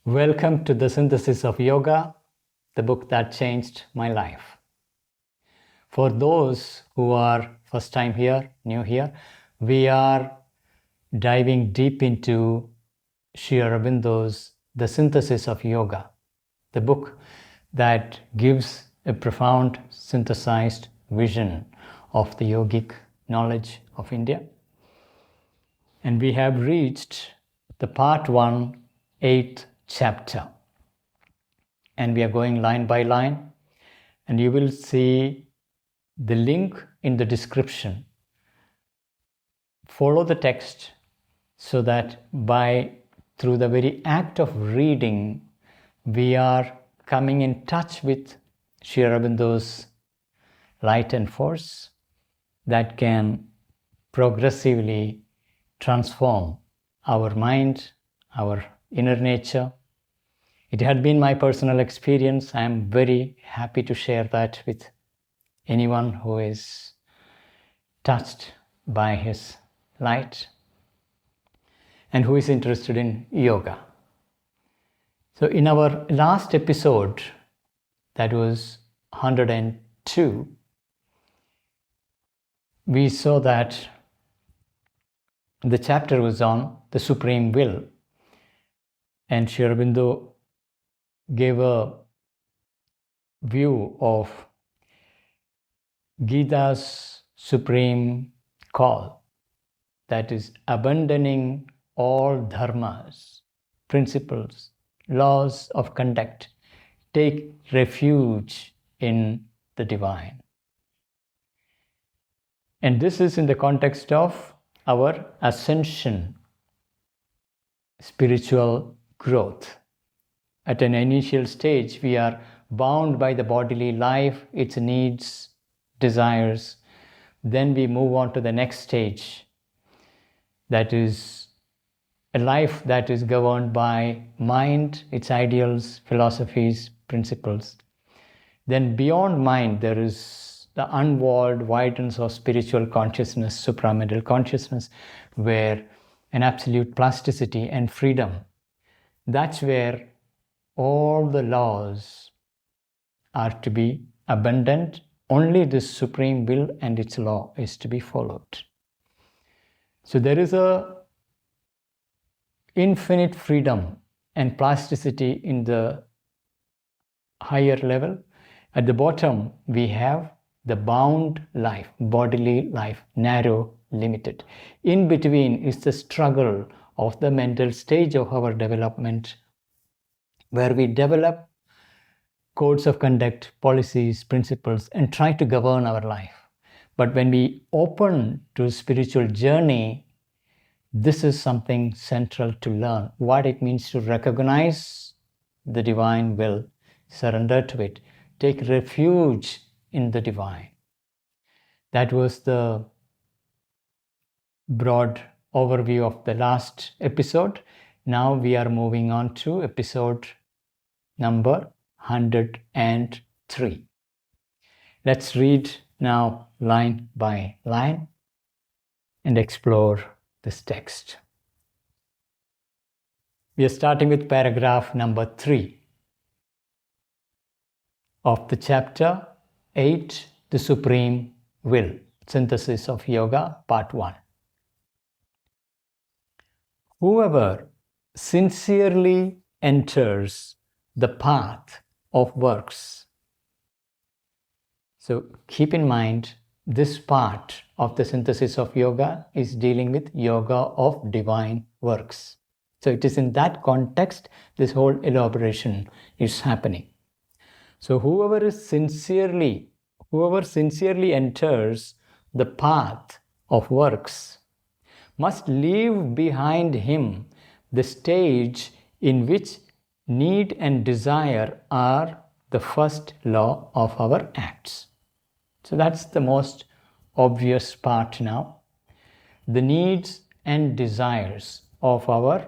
Welcome to the Synthesis of Yoga, the book that changed my life. For those who are first time here, new here, we are diving deep into Sri Aurobindo's The Synthesis of Yoga, the book that gives a profound synthesized vision of the yogic knowledge of India. And we have reached the part 1, 8th chapter. And we are going line by line. And you will see the link in the description. Follow the text so that through the very act of reading, we are coming in touch with Sri Aurobindo's light and force that can progressively transform our mind, our inner nature. It had been my personal experience. I am very happy to share that with anyone who is touched by his light and who is interested in yoga. So in our last episode, that was 102, we saw that the chapter was on the supreme will, and Sri Aurobindo gave a view of Gita's supreme call, that is abandoning all dharmas, principles, laws of conduct, take refuge in the divine. And this is in the context of our ascension, spiritual growth. At an initial stage, we are bound by the bodily life, its needs, desires. Then we move on to the next stage, that is a life that is governed by mind, its ideals, philosophies, principles. Then beyond mind, there is the unwalled widens of spiritual consciousness, supramental consciousness, where an absolute plasticity and freedom. That's where all the laws are to be abundant. Only this supreme will and its law is to be followed. So there is a infinite freedom and plasticity in the higher level. At the bottom, we have the bound life, bodily life, narrow, limited. In between is the struggle of the mental stage of our development, where we develop codes of conduct, policies, principles, and try to govern our life. But when we open to spiritual journey, this is something central to learn, what it means to recognize the divine will, surrender to it, take refuge in the divine. That was the broad overview of the last episode. Now we are moving on to episode number 103. Let's read now line by line and explore this text. We are starting with paragraph number 3 of the chapter 8, The Supreme Will, Synthesis of Yoga, Part 1. Whoever sincerely enters the path of works. So keep in mind, this part of the Synthesis of Yoga is dealing with yoga of divine works. So it is in that context this whole elaboration is happening. So whoever sincerely enters the path of works must leave behind him the stage in which need and desire are the first law of our acts. So that's the most obvious part now. The needs and desires of our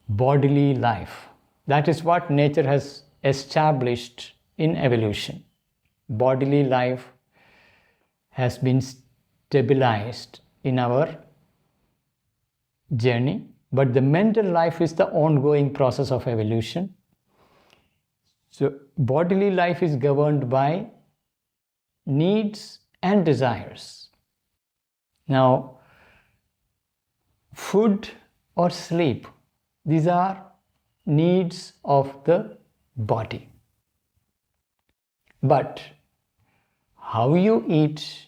bodily life. That is what nature has established in evolution. Bodily life has been stabilized in our journey But the mental life is the ongoing process of evolution. So bodily life is governed by needs and desires. Now, food or sleep, these are needs of the body. But how you eat,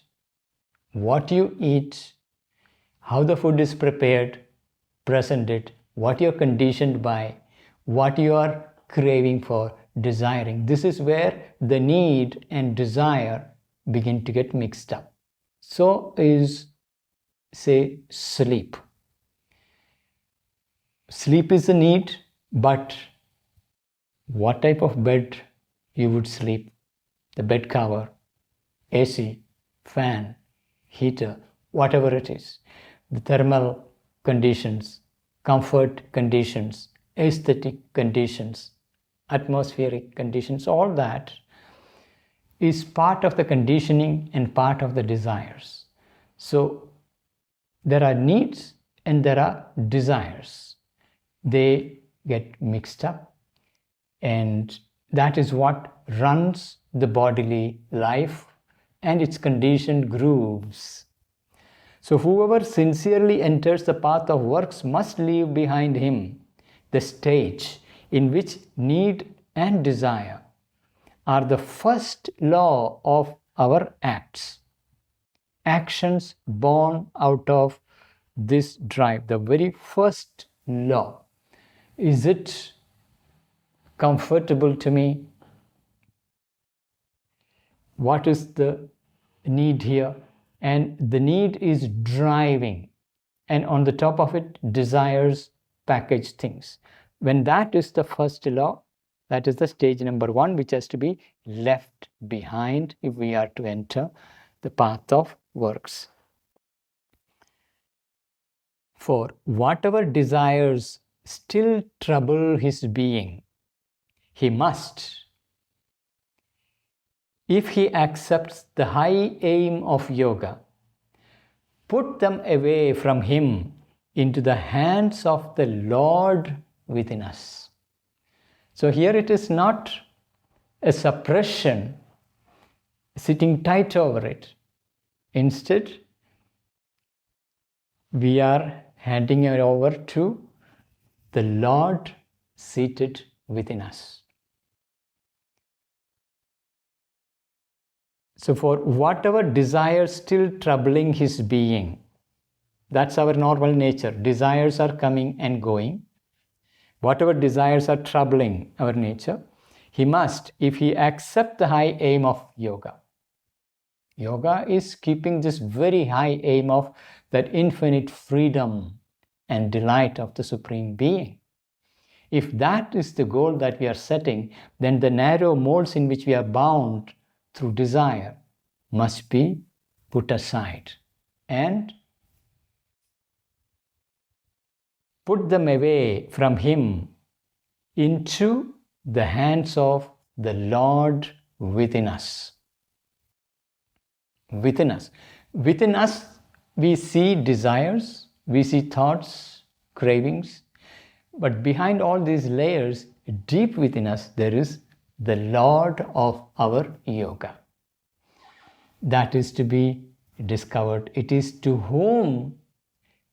what you eat, how the food is prepared, presented, what you're conditioned by, what you are craving for, desiring, this is where the need and desire begin to get mixed up. So is, say, sleep. Sleep is a need, but what type of bed you would sleep? The bed cover, AC, fan, heater, whatever it is, the thermal conditions, comfort conditions, aesthetic conditions, atmospheric conditions, all that is part of the conditioning and part of the desires. So there are needs and there are desires. They get mixed up, and that is what runs the bodily life and its conditioned grooves. So whoever sincerely enters the path of works must leave behind him the stage in which need and desire are the first law of our acts. Actions born out of this drive, the very first law. Is it comfortable to me? What is the need here? And the need is driving, and on the top of it, desires package things. When that is the first law, that is the stage number one, which has to be left behind if we are to enter the path of works. For whatever desires still trouble his being, he must, if he accepts the high aim of yoga, put them away from him into the hands of the Lord within us. So here it is not a suppression, sitting tight over it. Instead, we are handing it over to the Lord seated within us. So for whatever desires still troubling his being, that's our normal nature. Desires are coming and going. Whatever desires are troubling our nature, he must, if he accept the high aim of yoga. Yoga is keeping this very high aim of that infinite freedom and delight of the Supreme Being. If that is the goal that we are setting, then the narrow molds in which we are bound through desire must be put aside and put them away from him into the hands of the Lord within us. Within us. Within us, we see desires, we see thoughts, cravings, but behind all these layers, deep within us, there is the Lord of our yoga. That is to be discovered. It is to whom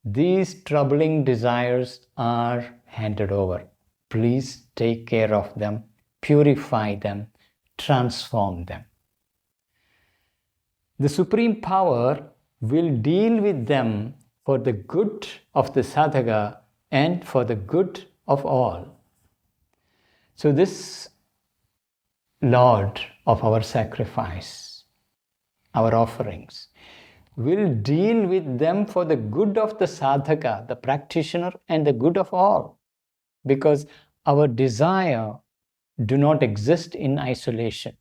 these troubling desires are handed over. Please take care of them, purify them, transform them. The Supreme Power will deal with them for the good of the sadhaka and for the good of all. So this Lord of our sacrifice, our offerings, will deal with them for the good of the sadhaka, the practitioner, and the good of all. Because our desire do not exist in isolation.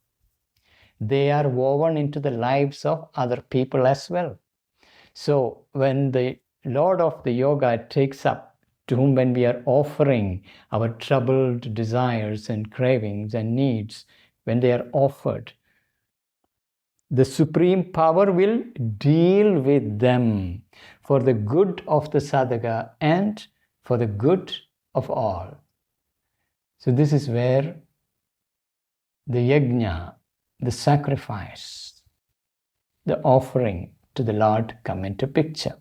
They are woven into the lives of other people as well. So when the Lord of the yoga takes up, to whom when we are offering our troubled desires and cravings and needs, when they are offered, the Supreme Power will deal with them for the good of the sadhaka and for the good of all. So this is where the yajna, the sacrifice, the offering to the Lord come into picture.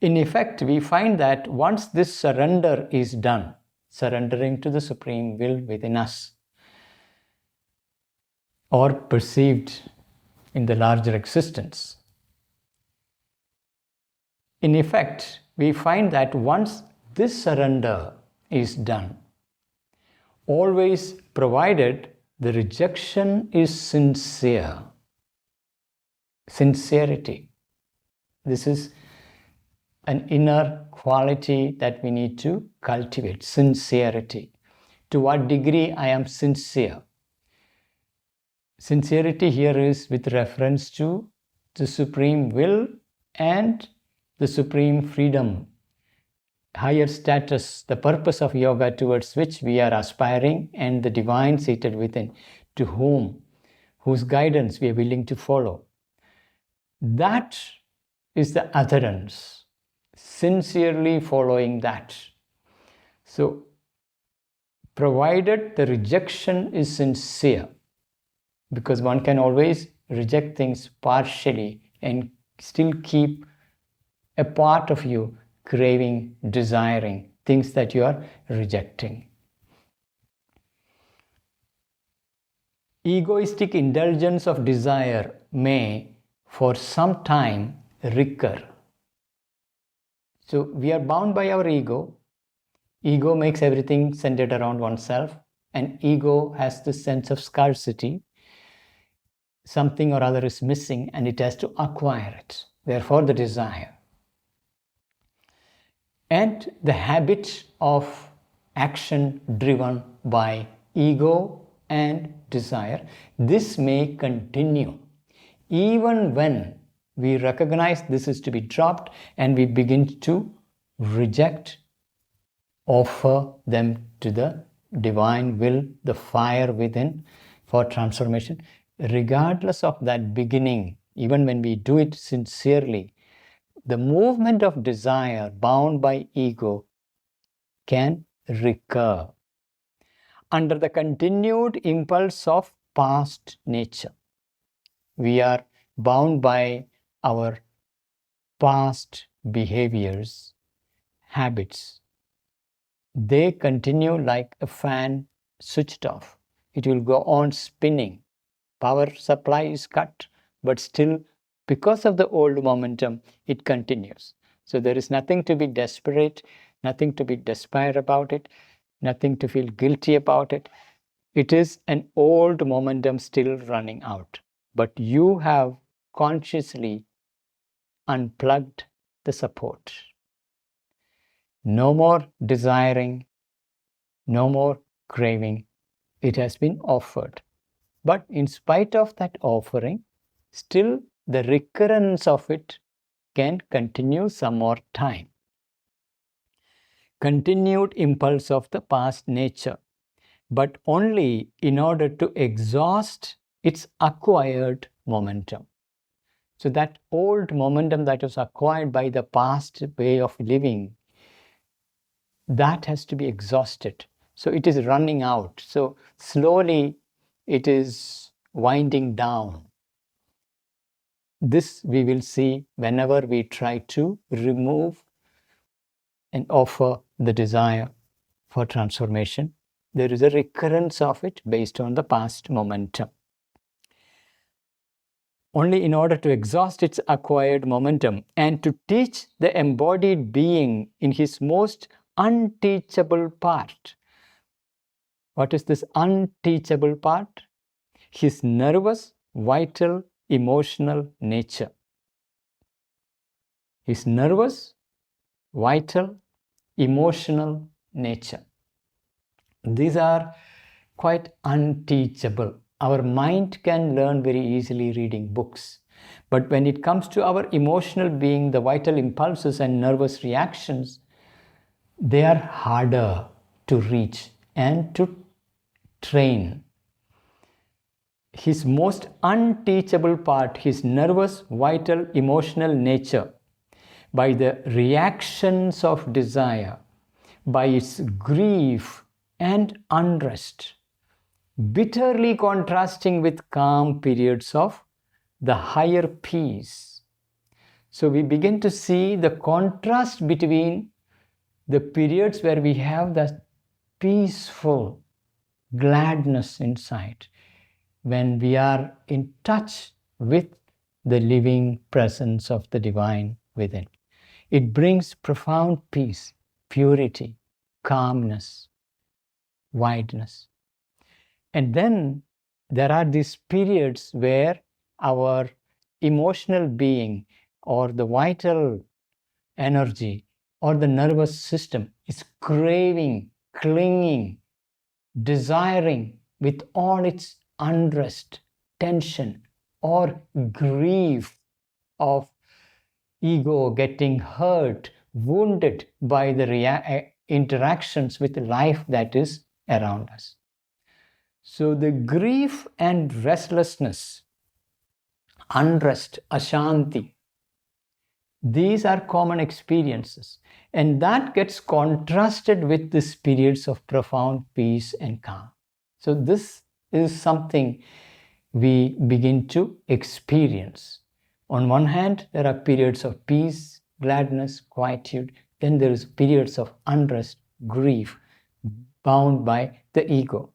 In effect, we find that once this surrender is done, surrendering to the Supreme Will within us, or perceived in the larger existence, in effect, we find that once this surrender is done, always provided the rejection is sincere. Sincerity. This is an inner quality that we need to cultivate. Sincerity. To what degree I am sincere? Sincerity here is with reference to the supreme will and the supreme freedom, higher status, the purpose of yoga towards which we are aspiring, and the divine seated within, to whose guidance we are willing to follow. That is the adherence, sincerely following that. So, provided the rejection is sincere, because one can always reject things partially and still keep a part of you craving, desiring things that you are rejecting. Egoistic indulgence of desire may, for some time, recur. So we are bound by our ego. Ego makes everything centered around oneself, and ego has this sense of scarcity. Something or other is missing and it has to acquire it. Therefore, the desire. And the habit of action driven by ego and desire, this may continue even when we recognize this is to be dropped and we begin to reject, offer them to the divine will, the fire within for transformation. Regardless of that beginning, even when we do it sincerely, the movement of desire bound by ego can recur under the continued impulse of past nature. We are bound by our past behaviors, habits. They continue like a fan switched off. It will go on spinning. Power supply is cut, but still, because of the old momentum, it continues. So there is nothing to be desperate, nothing to be despair about it, nothing to feel guilty about it. It is an old momentum still running out. But you have consciously unplugged the support. No more desiring, no more craving. It has been offered. But in spite of that offering, still the recurrence of it can continue some more time. Continued impulse of the past nature, but only in order to exhaust its acquired momentum. So that old momentum that was acquired by the past way of living, that has to be exhausted. So it is running out. So slowly it is winding down. This we will see whenever we try to remove and offer the desire for transformation. There is a recurrence of it based on the past momentum. Only in order to exhaust its acquired momentum and to teach the embodied being in his most unteachable part. What is this unteachable part? His nervous, vital, emotional nature. His nervous, vital, emotional nature. These are quite unteachable. Our mind can learn very easily reading books. But when it comes to our emotional being, the vital impulses and nervous reactions, they are harder to reach and to train. His most unteachable part, his nervous, vital, emotional nature, by the reactions of desire, by its grief and unrest, bitterly contrasting with calm periods of the higher peace. So we begin to see the contrast between the periods where we have the peaceful gladness inside, when we are in touch with the living presence of the divine within. It brings profound peace, purity, calmness, wideness. And then there are these periods where our emotional being or the vital energy or the nervous system is craving, clinging, desiring with all its unrest, tension, or grief of ego getting hurt, wounded by the interactions with life that is around us. So the grief and restlessness, unrest, ashanti, these are common experiences, and that gets contrasted with these periods of profound peace and calm. So this is something we begin to experience. On one hand, there are periods of peace, gladness, quietude. Then there is periods of unrest, grief, bound by the ego.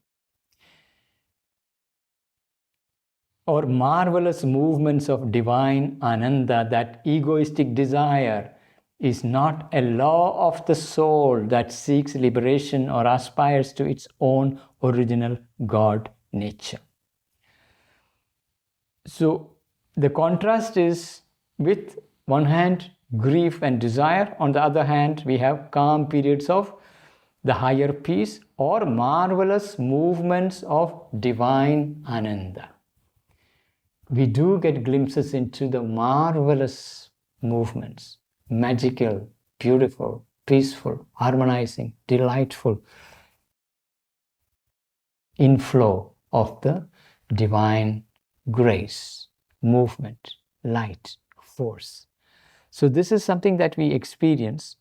Or marvelous movements of divine Ananda, that egoistic desire is not a law of the soul that seeks liberation or aspires to its own original God nature. So the contrast is, with one hand, grief and desire. On the other hand, we have calm periods of the higher peace or marvelous movements of divine Ananda. We do get glimpses into the marvelous movements, magical, beautiful, peaceful, harmonizing, delightful inflow of the divine grace, movement, light, force. So this is something that we experience.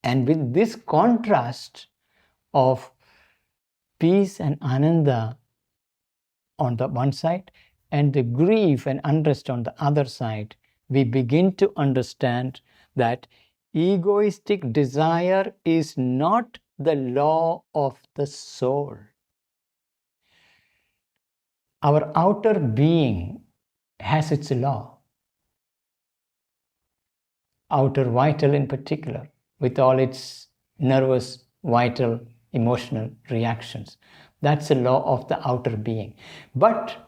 And with this contrast of peace and Ananda on the one side, and the grief and unrest on the other side, we begin to understand that egoistic desire is not the law of the soul. Our outer being has its law, outer vital in particular, with all its nervous, vital, emotional reactions. That's the law of the outer being. But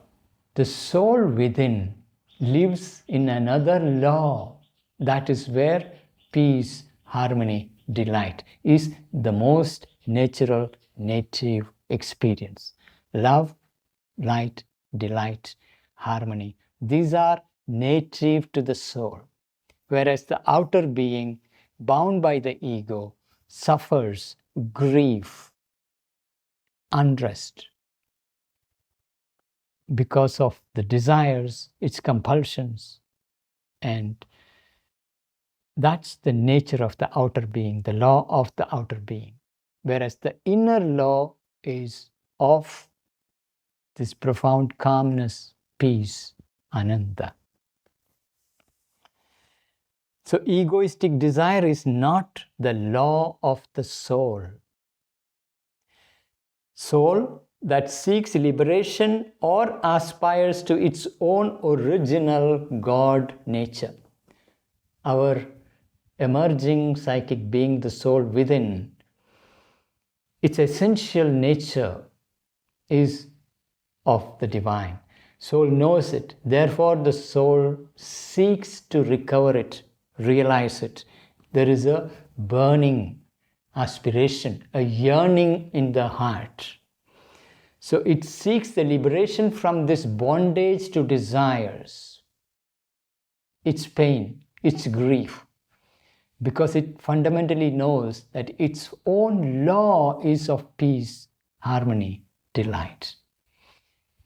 the soul within lives in another law. That is where peace, harmony, delight is the most natural, native experience. Love, light, delight, harmony. These are native to the soul. Whereas the outer being, bound by the ego, suffers grief, unrest, because of the desires, its compulsions. And that's the nature of the outer being, the law of the outer being. Whereas the inner law is of this profound calmness, peace, Ananda. So egoistic desire is not the law of the soul. Soul that seeks liberation or aspires to its own original God nature. Our emerging psychic being, the soul within, its essential nature is of the divine. Soul knows it. Therefore, the soul seeks to recover it, realize it. There is a burning aspiration, a yearning in the heart. So it seeks the liberation from this bondage to desires, its pain, its grief, because it fundamentally knows that its own law is of peace, harmony, delight,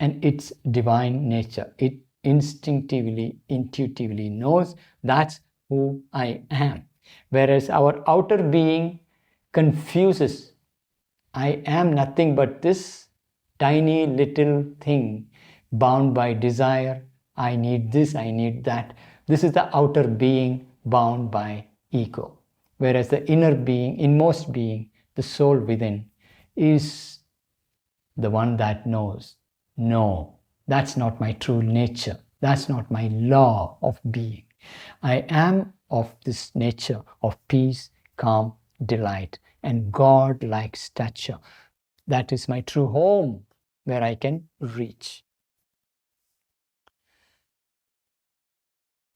and its divine nature. It instinctively, intuitively knows that's who I am. Whereas our outer being confuses. I am nothing but this tiny little thing bound by desire. I need this, I need that. This is the outer being bound by ego. Whereas the inner being, inmost being, the soul within, is the one that knows, no, that's not my true nature. That's not my law of being. I am of this nature of peace, calm, delight, and God-like stature. That is my true home where I can reach.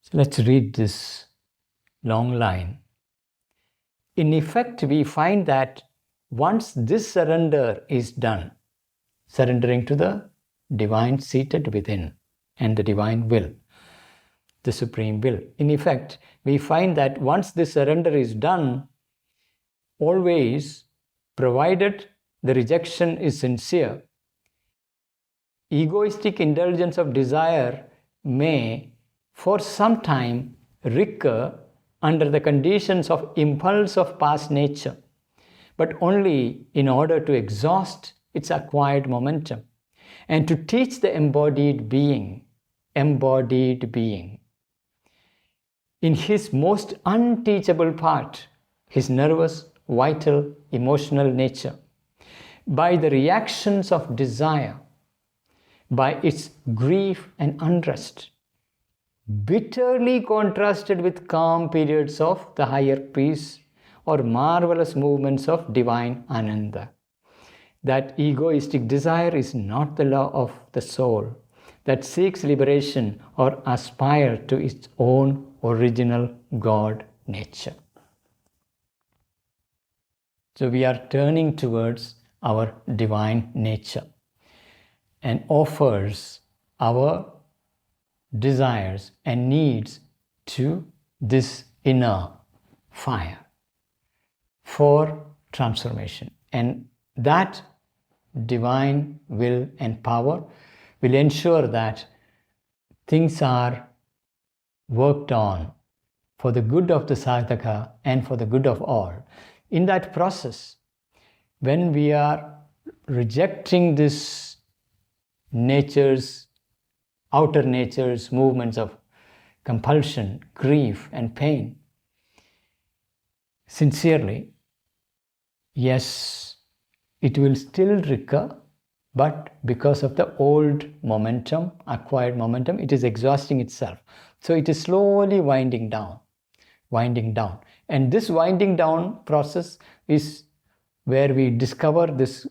So let's read this long line. In effect, we find that once this surrender is done, surrendering to the divine seated within and the divine will, the supreme will. In effect, we find that once this surrender is done, always, provided the rejection is sincere, egoistic indulgence of desire may, for some time, recur under the conditions of impulse of past nature, but only in order to exhaust its acquired momentum and to teach the embodied being, in his most unteachable part, his nervous, vital, emotional nature, by the reactions of desire, by its grief and unrest, bitterly contrasted with calm periods of the higher peace or marvelous movements of divine Ananda. That egoistic desire is not the law of the soul that seeks liberation or aspire to its own original God nature. So we are turning towards our divine nature and offers our desires and needs to this inner fire for transformation. And that divine will and power will ensure that things are worked on for the good of the sadhaka and for the good of all. In that process, when we are rejecting this outer nature's movements of compulsion, grief, and pain, sincerely, yes, it will still recur, but because of the old momentum, acquired momentum, it is exhausting itself. So it is slowly winding down. And this winding down process is where we discover this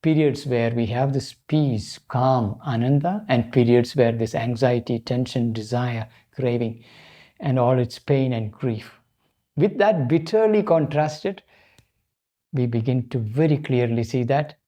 periods where we have this peace, calm, Ananda, and periods where this anxiety, tension, desire, craving, and all its pain and grief. With that bitterly contrasted, we begin to very clearly see that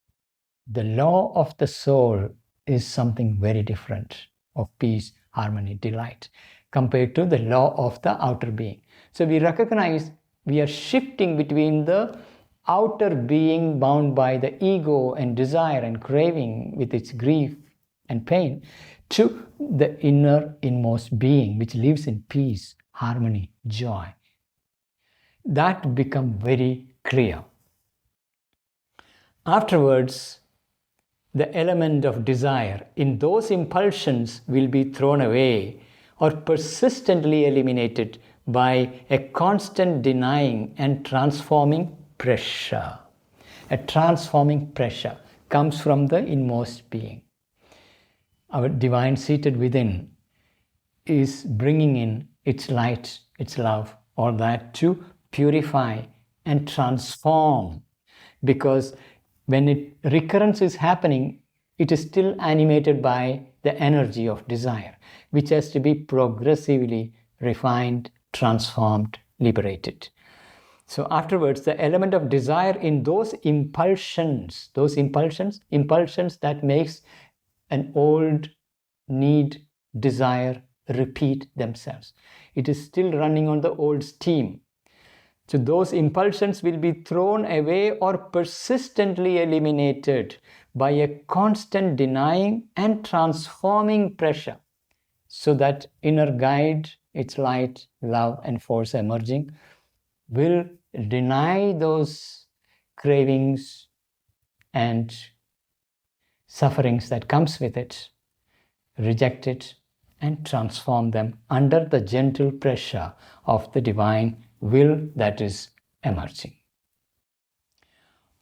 the law of the soul is something very different of peace, harmony, delight, compared to the law of the outer being. So we recognize we are shifting between the outer being bound by the ego and desire and craving with its grief and pain to the inmost being which lives in peace, harmony, joy. That becomes very clear. Afterwards, the element of desire in those impulsions will be thrown away or persistently eliminated by a constant denying and transforming pressure. A transforming pressure comes from the inmost being. Our divine seated within is bringing in its light, its love, all that to purify and transform, because when recurrence is happening, it is still animated by the energy of desire, which has to be progressively refined, transformed, liberated. So afterwards, the element of desire in those impulsions that makes an old need, desire repeat themselves. It is still running on the old steam. So those impulsions will be thrown away or persistently eliminated by a constant denying and transforming pressure. So that inner guide, its light, love, and force emerging, will deny those cravings and sufferings that comes with it, reject it, and transform them under the gentle pressure of the divine will that is emerging.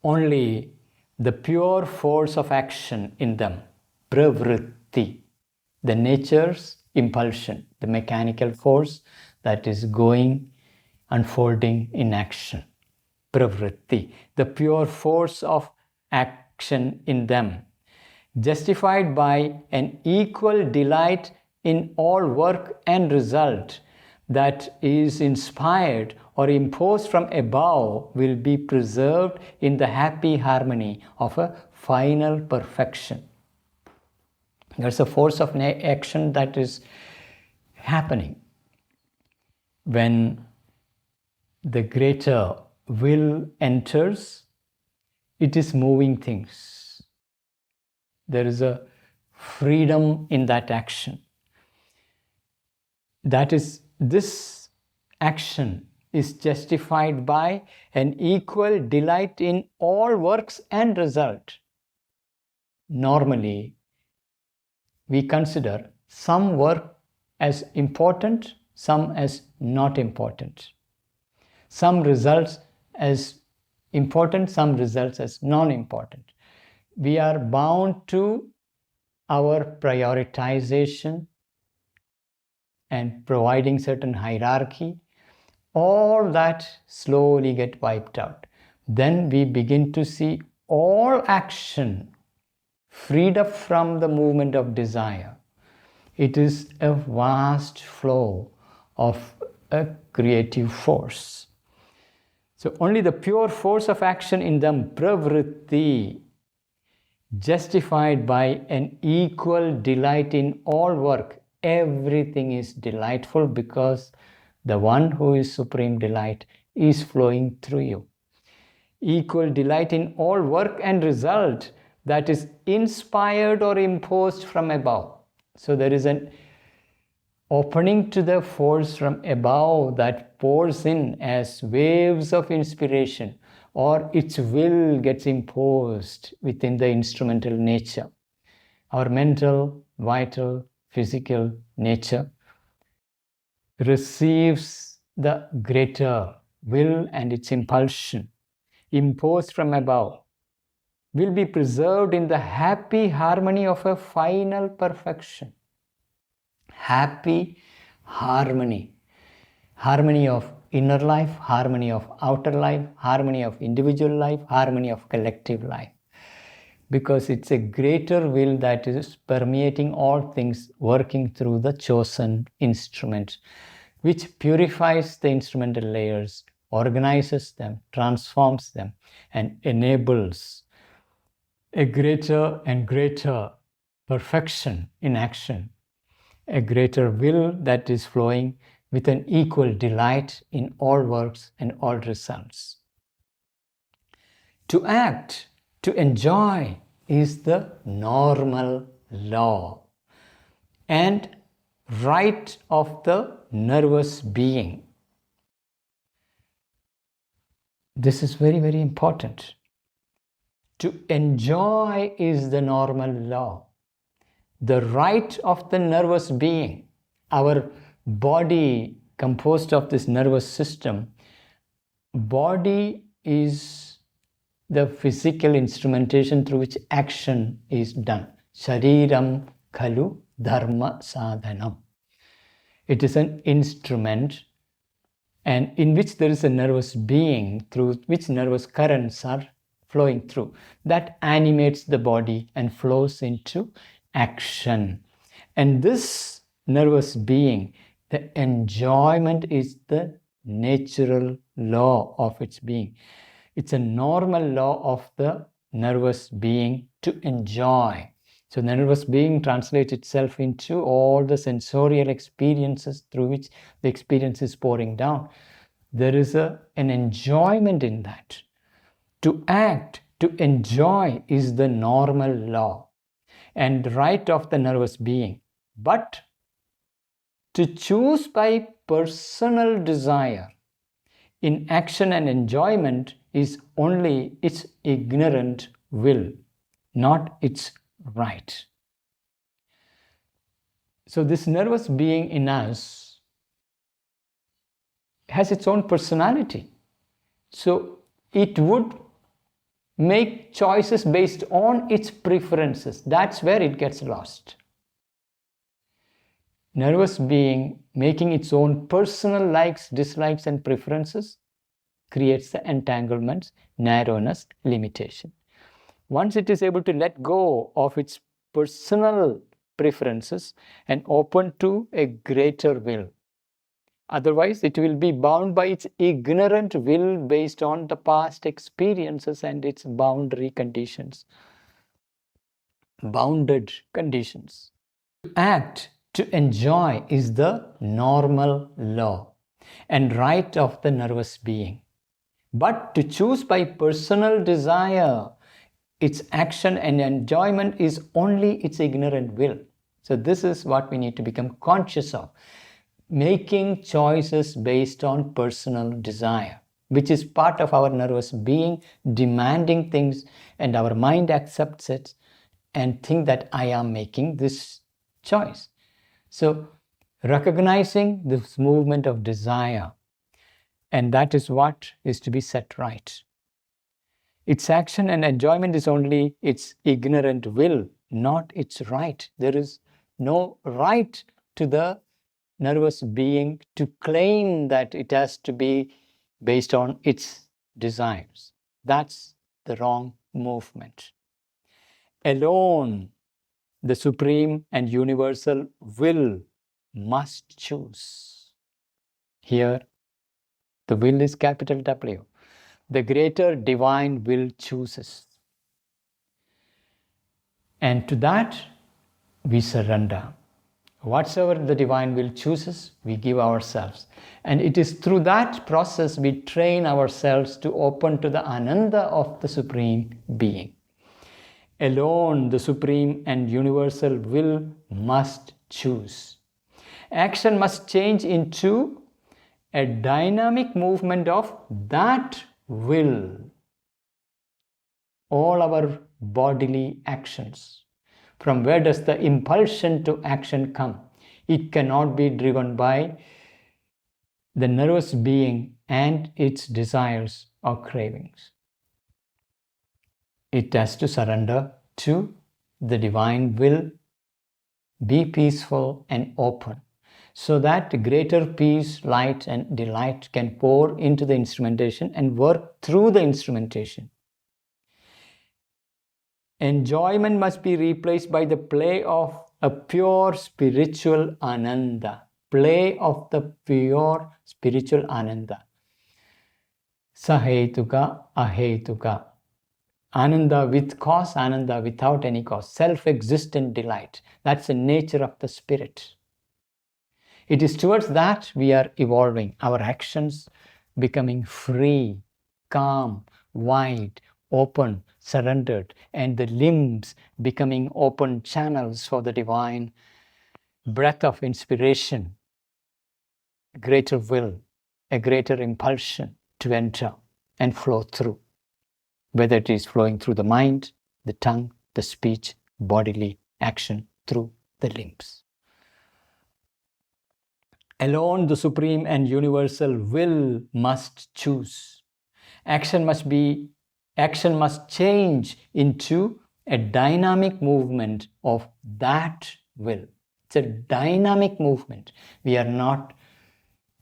Only the pure force of action in them, pravritti, the nature's impulsion, the mechanical force that is going, unfolding in action, pravritti, the pure force of action in them, justified by an equal delight in all work and result that is inspired or imposed from above, will be preserved in the happy harmony of a final perfection. There's a force of action that is happening when the greater will enters. It is moving things. There is a freedom in that action. That is, this action is justified by an equal delight in all works and result. Normally, we consider some work as important, some as not important. Some results as important, some results as non-important. We are bound to our prioritization and providing certain hierarchy. All that slowly get wiped out. Then we begin to see all action freed up from the movement of desire. It is a vast flow of a creative force. So only the pure force of action in them, pravritti, justified by an equal delight in all work. Everything is delightful because the one who is supreme delight is flowing through you. Equal delight in all work and result that is inspired or imposed from above. So there is an opening to the force from above that pours in as waves of inspiration, or its will gets imposed within the instrumental nature. Our mental, vital, physical nature receives the greater will and its impulsion imposed from above, will be preserved in the happy harmony of a final perfection. Happy harmony. Harmony of inner life, harmony of outer life, harmony of individual life, harmony of collective life. Because it's a greater will that is permeating all things, working through the chosen instrument, which purifies the instrumental layers, organizes them, transforms them, and enables a greater and greater perfection in action, a greater will that is flowing with an equal delight in all works and all results. To act, to enjoy is the normal law and right of the nervous being. This is very, very important. To enjoy is the normal law, the right of the nervous being. Our body, composed of this nervous system, body is the physical instrumentation through which action is done. Shariram khalu dharma sadhanam. It is an instrument, and in which there is a nervous being through which nervous currents are flowing through. That animates the body and flows into action. And this nervous being, the enjoyment is the natural law of its being. It's a normal law of the nervous being to enjoy. So the nervous being translates itself into all the sensorial experiences through which the experience is pouring down. There is an enjoyment in that. To act, to enjoy is the normal law and right of the nervous being. But To choose by personal desire in action and enjoyment is only its ignorant will, not its right. So this nervous being in us has its own personality. So it would make choices based on its preferences. That's where it gets lost. Nervous being making its own personal likes, dislikes, and preferences creates the entanglements, narrowness, limitation. Once it is able to let go of its personal preferences and open to a greater will, otherwise it will be bound by its ignorant will based on the past experiences and its boundary conditions, bounded conditions. To act, to enjoy is the normal law and right of the nervous being. But to choose by personal desire, its action and enjoyment is only its ignorant will. So this is what we need to become conscious of. Making choices based on personal desire, which is part of our nervous being, demanding things, and our mind accepts it and think that I am making this choice. So recognizing this movement of desire, and that is what is to be set right. Its action and enjoyment is only its ignorant will, not its right. There is no right to the nervous being to claim that it has to be based on its desires. That's the wrong movement. Alone, the supreme and universal will must choose. Here, the will is capital W. The greater divine will chooses. And to that, we surrender. Whatsoever the divine will chooses, we give ourselves. And it is through that process we train ourselves to open to the Ananda of the Supreme Being. Alone, the supreme and universal will must choose. Action must change into a dynamic movement of that will. All our bodily actions. From where does the impulsion to action come? It cannot be driven by the nervous being and its desires or cravings. It has to surrender to the divine will, be peaceful and open, so that greater peace, light, and delight can pour into the instrumentation and work through the instrumentation. Enjoyment must be replaced by the play of a pure spiritual Ananda. Play of the pure spiritual Ananda. Sahetuka, ahetuka. Ananda with cause, Ananda without any cause. Self-existent delight. That's the nature of the spirit. It is towards that we are evolving. Our actions becoming free, calm, wide, open, surrendered, and the limbs becoming open channels for the divine breath of inspiration, greater will, a greater impulsion to enter and flow through, whether it is flowing through the mind, the tongue, the speech, bodily action through the limbs. Alone, the supreme and universal will must choose. Action must change into a dynamic movement of that will. It's a dynamic movement. We are not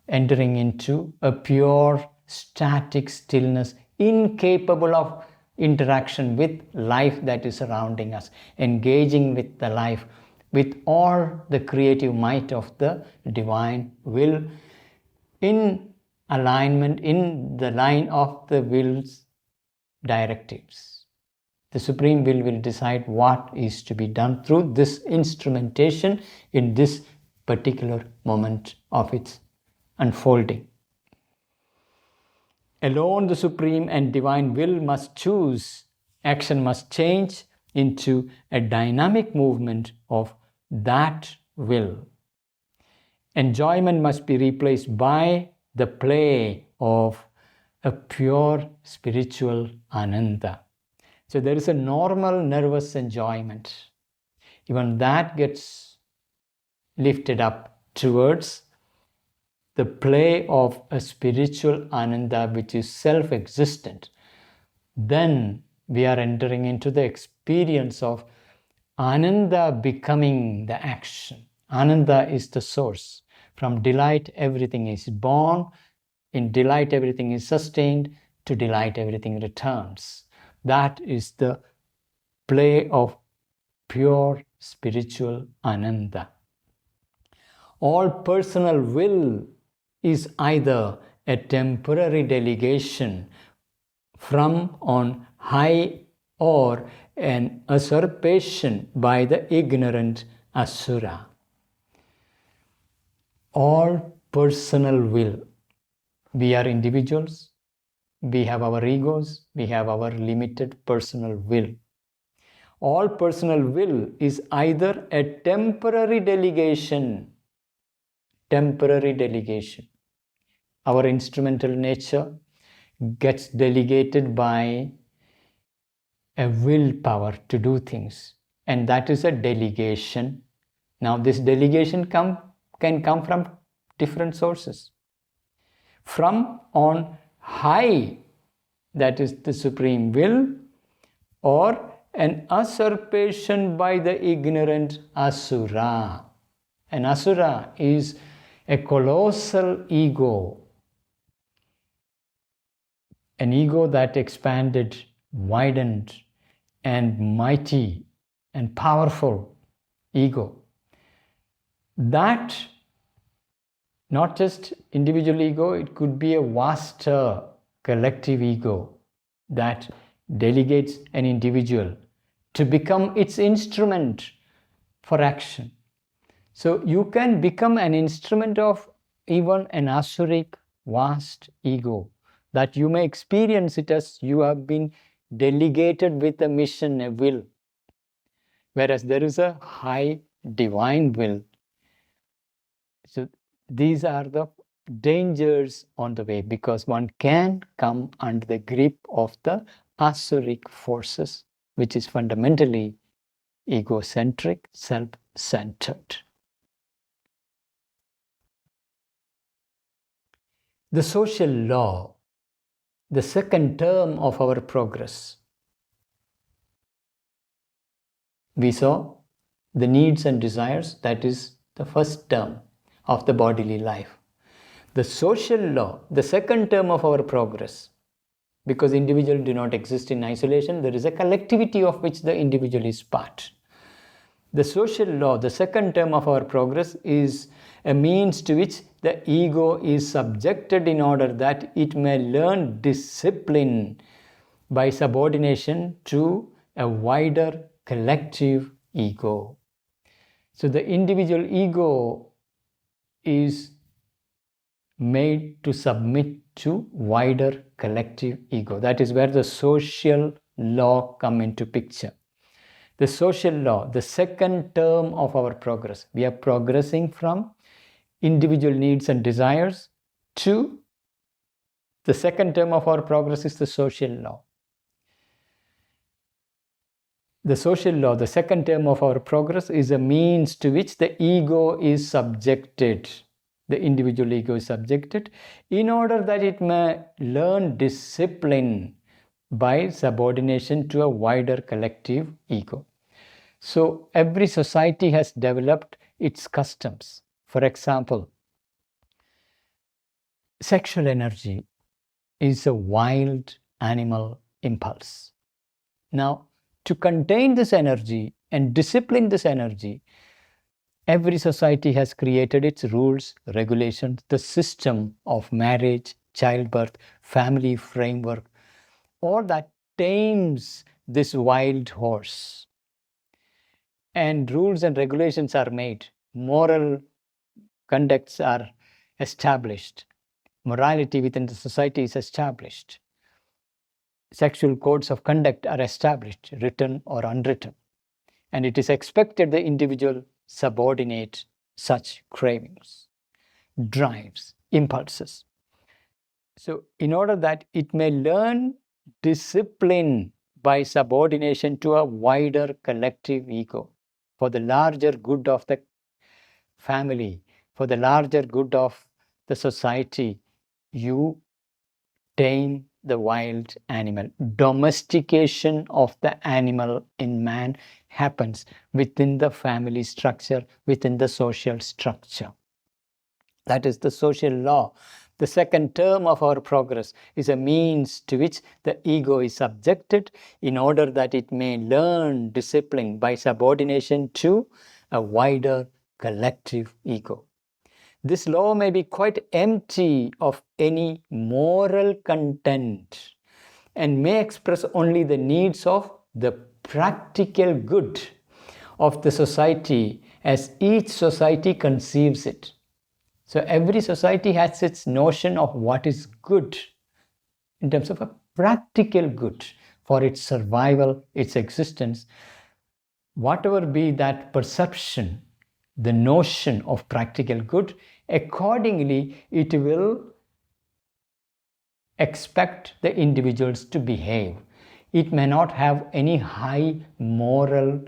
entering into a pure static stillness, incapable of interaction with life that is surrounding us, engaging with the life with all the creative might of the divine will, in alignment, in the line of the will's directives. The Supreme Will decide what is to be done through this instrumentation in this particular moment of its unfolding. Alone, the Supreme and Divine Will must choose. Action must change into a dynamic movement of that will. Enjoyment must be replaced by the play of a pure spiritual Ananda. So there is a normal nervous enjoyment. Even that gets lifted up towards the play of a spiritual Ananda which is self-existent. Then we are entering into the experience of Ananda becoming the action. Ananda is the source. From delight, everything is born. In delight, everything is sustained. To delight, everything returns. That is the play of pure spiritual Ananda. All personal will is either a temporary delegation from on high or an usurpation by the ignorant asura. All personal will. We are individuals. We have our egos. We have our limited personal will. All personal will is either a temporary delegation. Temporary delegation. Our instrumental nature gets delegated by a willpower to do things, and that is a delegation. Now this delegation can come from different sources. From on high, that is the supreme will, or an usurpation by the ignorant asura. An asura is a colossal ego, an ego that expanded, widened, and mighty and powerful ego. That, not just individual ego, it could be a vaster collective ego that delegates an individual to become its instrument for action. So you can become an instrument of even an asuric vast ego, that you may experience it as you have been delegated with a mission, a will, whereas there is a high divine will. So these are the dangers on the way, because one can come under the grip of the asuric forces, which is fundamentally egocentric, self-centered. The social law, the second term of our progress. We saw the needs and desires, that is the first term of the bodily life. The social law, the second term of our progress, because individuals do not exist in isolation, there is a collectivity of which the individual is part. The social law, the second term of our progress, is a means to which the ego is subjected in order that it may learn discipline by subordination to a wider collective ego. So the individual ego is made to submit to wider collective ego. That is where the social law come into picture. The social law, the second term of our progress. We are progressing from individual needs and desires to the second term of our progress is the social law. The social law, the second term of our progress, is a means to which the ego is subjected. The individual ego is subjected in order that it may learn discipline by subordination to a wider collective ego. So every society has developed its customs. For example, sexual energy is a wild animal impulse. Now, to contain this energy and discipline this energy, every society has created its rules, regulations, the system of marriage, childbirth, family framework, all that tames this wild horse. And rules and regulations are made. Moral conducts are established. Morality within the society is established. Sexual codes of conduct are established, written or unwritten. And it is expected the individual subordinate such cravings. drives, impulses. So in order that it may learn discipline by subordination to a wider collective ego, for the larger good of the family, for the larger good of the society, you tame the wild animal. Domestication of the animal in man happens within the family structure, within the social structure. That is the social law. The second term of our progress is a means to which the ego is subjected in order that it may learn discipline by subordination to a wider collective ego. This law may be quite empty of any moral content and may express only the needs of the practical good of the society as each society conceives it. So every society has its notion of what is good in terms of a practical good for its survival, its existence. Whatever be that perception, the notion of practical good, accordingly it will expect the individuals to behave. It may not have any high moral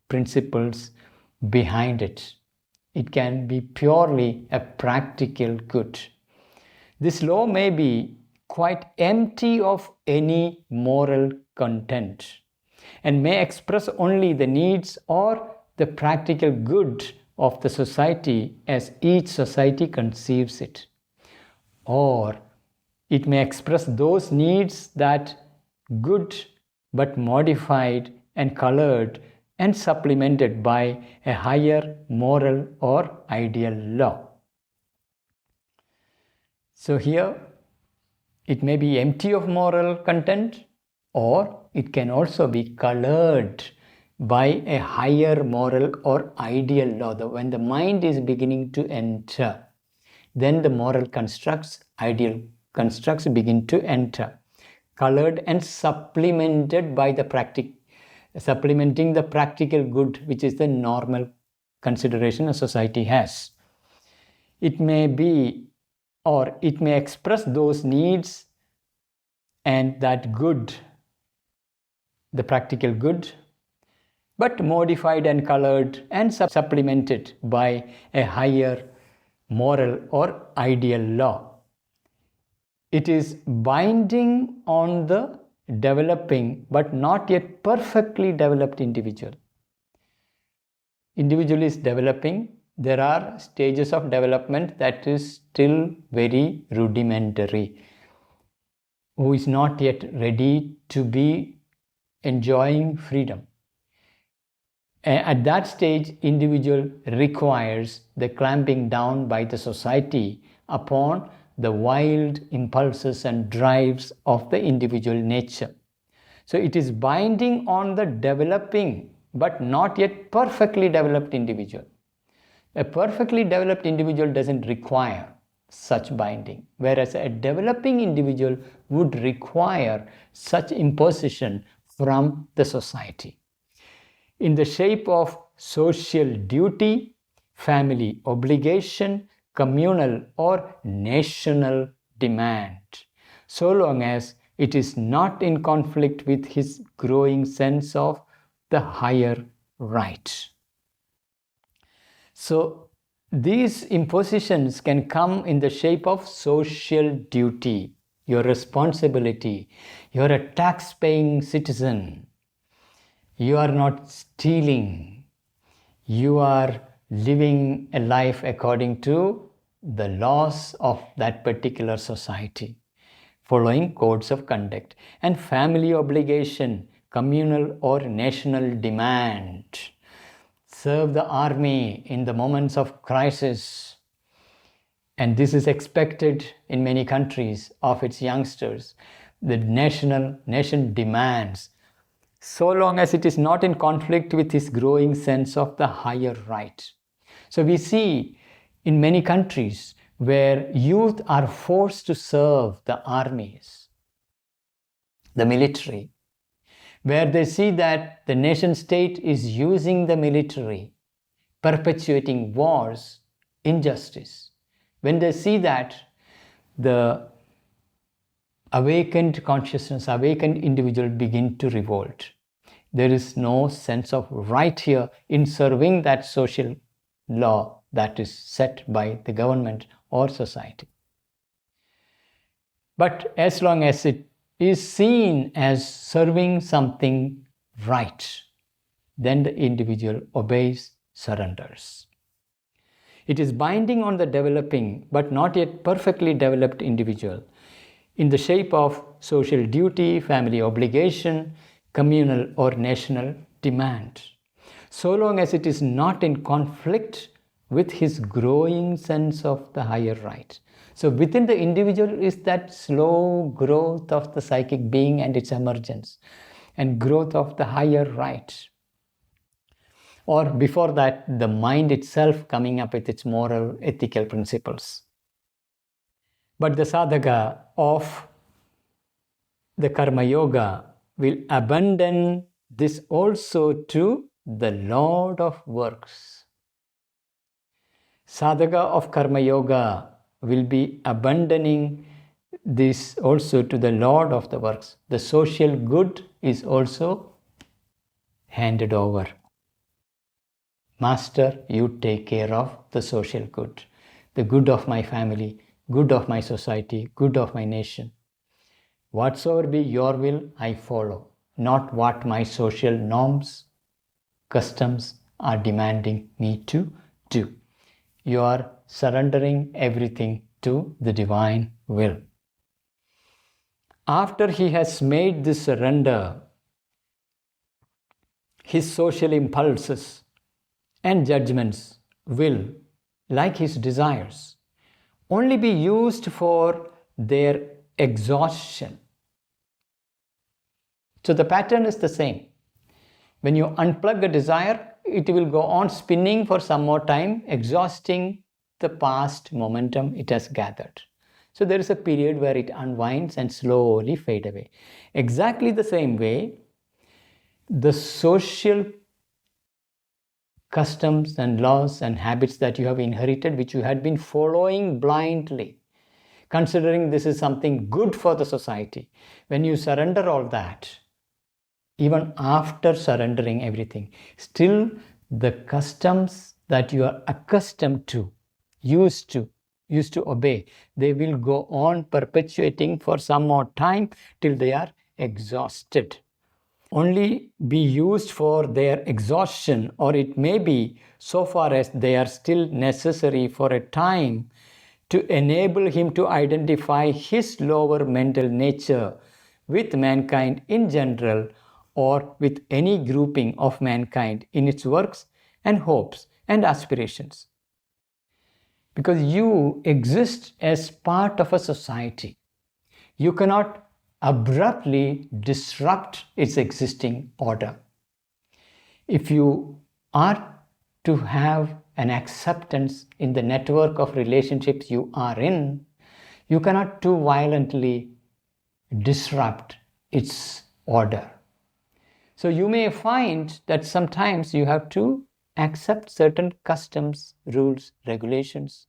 principles behind it. It can be purely a practical good. This law may be quite empty of any moral content and may express only the needs or the practical good of the society as each society conceives it. Or it may express those needs that good but modified and colored and supplemented by a higher moral or ideal law. So here it may be empty of moral content, or it can also be colored by a higher moral or ideal law. When the mind is beginning to enter, then the moral constructs, ideal constructs begin to enter, colored and supplemented by the supplementing the practical good, which is the normal consideration a society has. It may be, or it may express those needs and that good, the practical good, but modified and colored and supplemented by a higher moral or ideal law. It is binding on the developing but not yet perfectly developed individual. Individual is developing. There are stages of development that is still very rudimentary, who is not yet ready to be enjoying freedom. At that stage, individual requires the clamping down by the society upon the wild impulses and drives of the individual nature. So it is binding on the developing but not yet perfectly developed individual. A perfectly developed individual doesn't require such binding, whereas a developing individual would require such imposition from the society in the shape of social duty, family obligation, communal or national demand, so long as it is not in conflict with his growing sense of the higher right. So these impositions can come in the shape of social duty, your responsibility. You're a tax-paying citizen. You are not stealing. You are living a life according to the laws of that particular society, following codes of conduct. And family obligation, communal or national demand. Serve the army in the moments of crisis. And this is expected in many countries of its youngsters. The nation demands, so long as it is not in conflict with his growing sense of the higher right. So we see in many countries where youth are forced to serve the armies, the military, where they see that the nation state is using the military, perpetuating wars, injustice, When they see that, the awakened consciousness, awakened individual begin to revolt. There is no sense of right here in serving that social law that is set by the government or society. But as long as it is seen as serving something right, then the individual obeys, surrenders. It is binding on the developing but not yet perfectly developed individual in the shape of social duty, family obligation, communal or national demand, so long as it is not in conflict with his growing sense of the higher right. So within the individual is that slow growth of the psychic being and its emergence and growth of the higher right. Or before that, the mind itself coming up with its moral, ethical principles. But the sadhaka of the karma yoga will abandon this also to the Lord of works. Sadhaka of karma yoga will be abandoning this also to the Lord of the works. The social good is also handed over. Master, you take care of the social good, the good of my family, good of my society, good of my nation. Whatsoever be your will, I follow, not what my social norms, customs are demanding me to do. You are surrendering everything to the divine will. After he has made this surrender, his social impulses and judgments will, like his desires, only be used for their exhaustion. So the pattern is the same. When you unplug a desire, it will go on spinning for some more time, exhausting the past momentum it has gathered. So there is a period where it unwinds and slowly fade away. Exactly the same way, the social customs and laws and habits that you have inherited, which you had been following blindly, considering this is something good for the society, when you surrender all that, even after surrendering everything, still the customs that you are accustomed to, used to obey, they will go on perpetuating for some more time till they are exhausted. Only be used for their exhaustion, or it may be so far as they are still necessary for a time to enable him to identify his lower mental nature with mankind in general or with any grouping of mankind in its works and hopes and aspirations. Because you exist as part of a society. You cannot abruptly disrupt its existing order. If you are to have an acceptance in the network of relationships you are in, you cannot too violently disrupt its order. So you may find that sometimes you have to accept certain customs, rules, regulations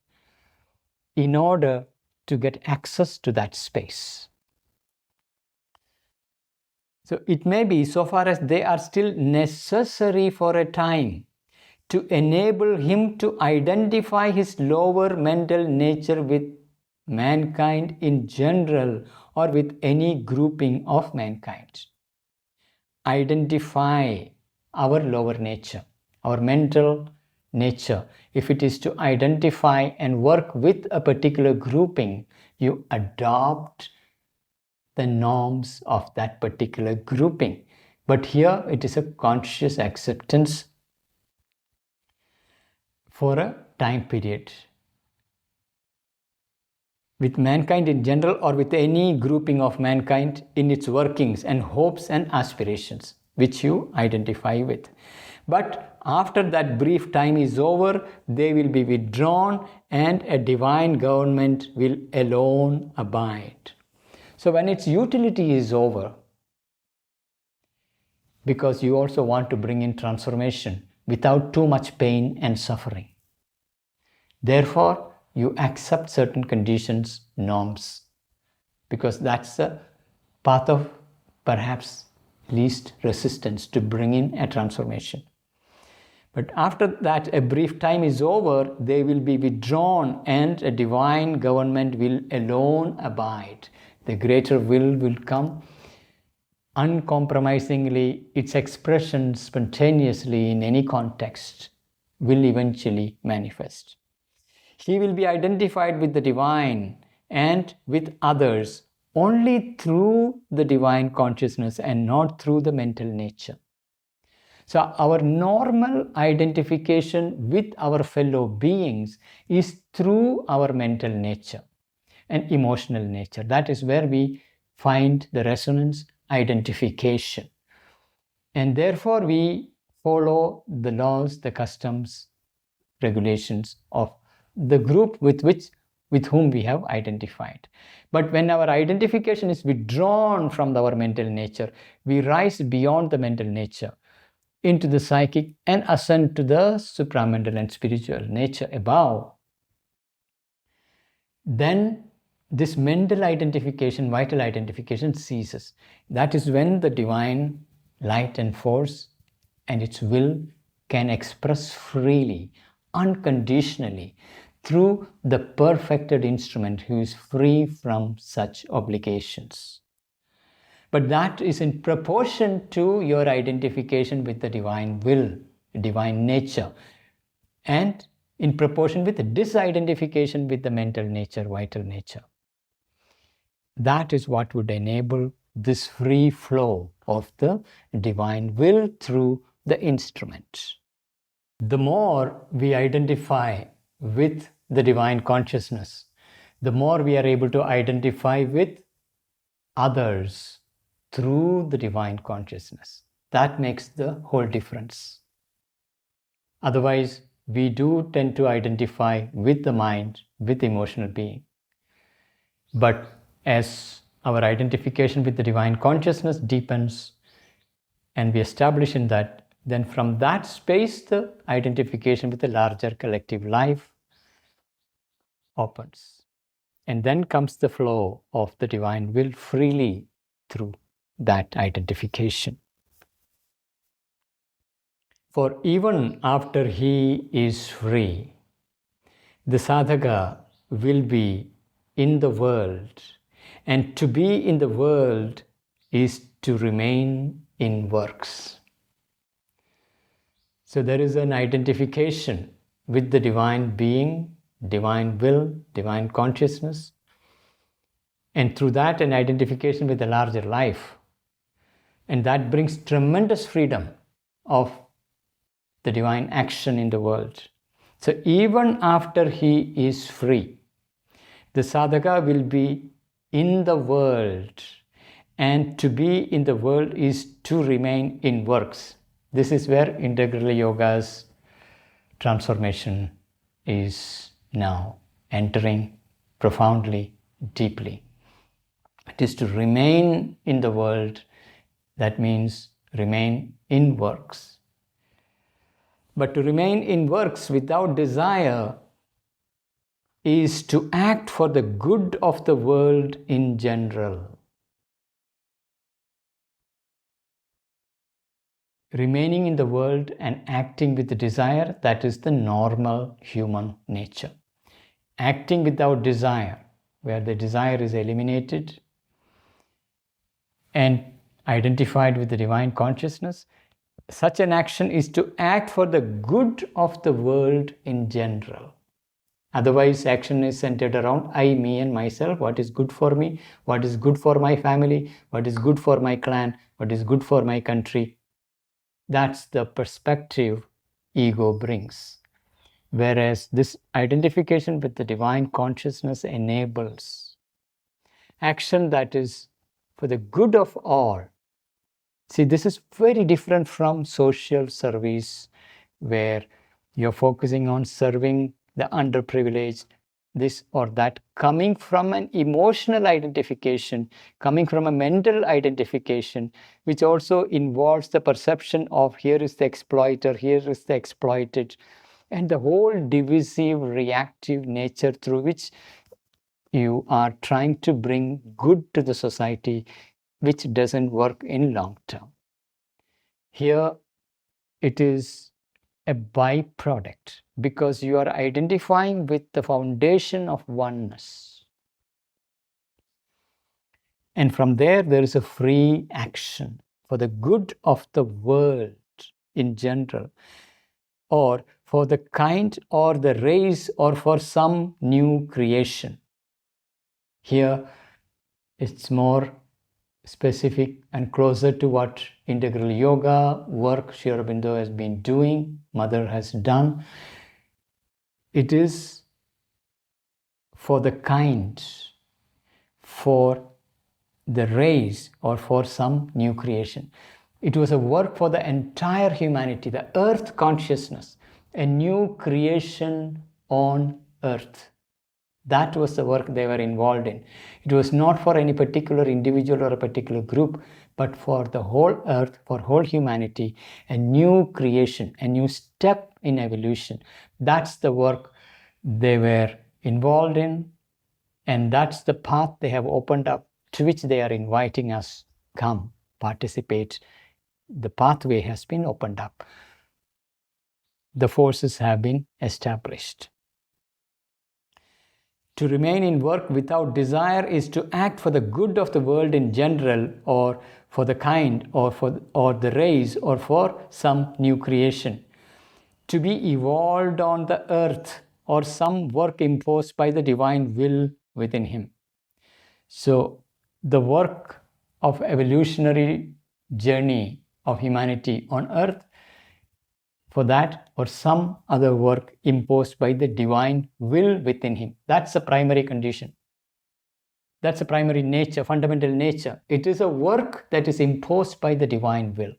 in order to get access to that space. So it may be so far as they are still necessary for a time to enable him to identify his lower mental nature with mankind in general or with any grouping of mankind. Identify our lower nature, our mental nature. If it is to identify and work with a particular grouping, you adopt the norms of that particular grouping. But here it is a conscious acceptance for a time period. With mankind in general or with any grouping of mankind in its workings and hopes and aspirations which you identify with. But after that brief time is over, they will be withdrawn and a divine government will alone abide. So when its utility is over, because you also want to bring in transformation without too much pain and suffering. Therefore, You accept certain conditions, norms, because that's the path of perhaps least resistance to bring in a transformation. But after that, a brief time is over, they will be withdrawn and a divine government will alone abide. The greater will come uncompromisingly. Its expression spontaneously in any context will eventually manifest. He will be identified with the divine and with others only through the divine consciousness and not through the mental nature. So our normal identification with our fellow beings is through our mental nature and emotional nature. That is where we find the resonance identification. And therefore we follow the laws, the customs, regulations of the group with whom we have identified. But when our identification is withdrawn from our mental nature, we rise beyond the mental nature into the psychic and ascend to the supramental and spiritual nature above. Then this mental identification, vital identification ceases. That is when the divine light and force and its will can express freely, unconditionally, through the perfected instrument who is free from such obligations. But that is in proportion to your identification with the divine will, divine nature, and in proportion with the disidentification with the mental nature, vital nature. That is what would enable this free flow of the divine will through the instrument. The more we identify with the divine consciousness, the more we are able to identify with others through the divine consciousness. That makes the whole difference. Otherwise, we do tend to identify with the mind, with the emotional being. But as our identification with the divine consciousness deepens and we establish in that, then from that space, the identification with the larger collective life opens. And then comes the flow of the divine will freely through that identification. For even after he is free, the sadhaka will be in the world, and to be in the world is to remain in works. So there is an identification with the divine being, divine will, divine consciousness, and through that an identification with the larger life. And that brings tremendous freedom of the divine action in the world. So even after he is free, the sadhaka will be in the world, and to be in the world is to remain in works. This is where integral yoga's transformation is now entering profoundly, deeply. It is to remain in the world. That means remain in works. But to remain in works without desire is to act for the good of the world in general. Remaining in the world and acting with the desire, that is the normal human nature. Acting without desire, where the desire is eliminated and identified with the divine consciousness, such an action is to act for the good of the world in general. Otherwise, action is centered around I, me, and myself. What is good for me? What is good for my family? What is good for my clan? What is good for my country? That's the perspective ego brings. Whereas this identification with the divine consciousness enables action that is for the good of all. See, this is very different from social service, where you're focusing on serving the underprivileged, this or that, coming from an emotional identification, coming from a mental identification, which also involves the perception of here is the exploiter, here is the exploited, and the whole divisive, reactive nature through which you are trying to bring good to the society, which doesn't work in long term. Here, it is a byproduct because you are identifying with the foundation of oneness. And from there is a free action for the good of the world in general, or for the kind or the race, or for some new creation. Here, it's more specific and closer to what integral yoga work Sri Aurobindo has been doing, Mother has done. It is for the kind, for the race, or for some new creation. It was a work for the entire humanity, the earth consciousness, a new creation on earth. That was the work they were involved in. It was not for any particular individual or a particular group, but for the whole earth, for whole humanity, a new creation, a new step in evolution. That's the work they were involved in, and that's the path they have opened up, to which they are inviting us, come, participate. The pathway has been opened up. The forces have been established. To remain in work without desire is to act for the good of the world in general, or for the kind, or the race, or for some new creation. To be evolved on the earth, or some work imposed by the divine will within him. So the work of evolutionary journey of humanity on earth, for that or some other work imposed by the divine will within him. That's the primary condition. That's the primary nature, fundamental nature. It is a work that is imposed by the divine will,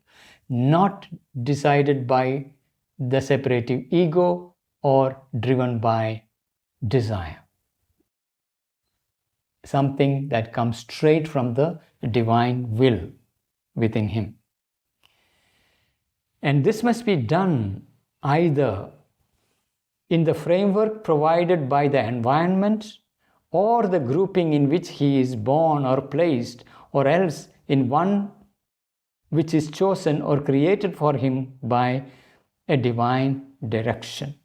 not decided by the separative ego or driven by desire. Something that comes straight from the divine will within him. And this must be done either in the framework provided by the environment, or the grouping in which he is born or placed, or else in one which is chosen or created for him by a divine direction.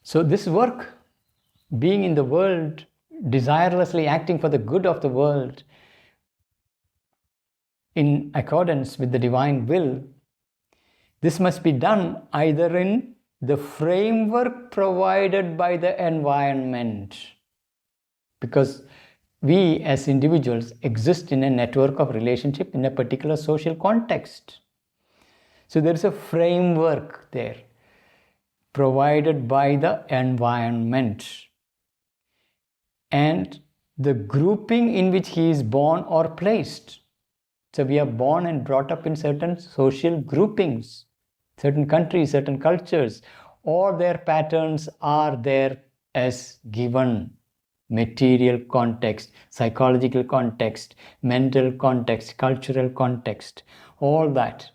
So this work, being in the world, desirelessly acting for the good of the world, in accordance with the divine will, this must be done either in the framework provided by the environment, because we as individuals exist in a network of relationship in a particular social context. So there is a framework there provided by the environment, and the grouping in which he is born or placed. So we are born and brought up in certain social groupings, certain countries, certain cultures, or their patterns are there as given material context, psychological context, mental context, cultural context, all that.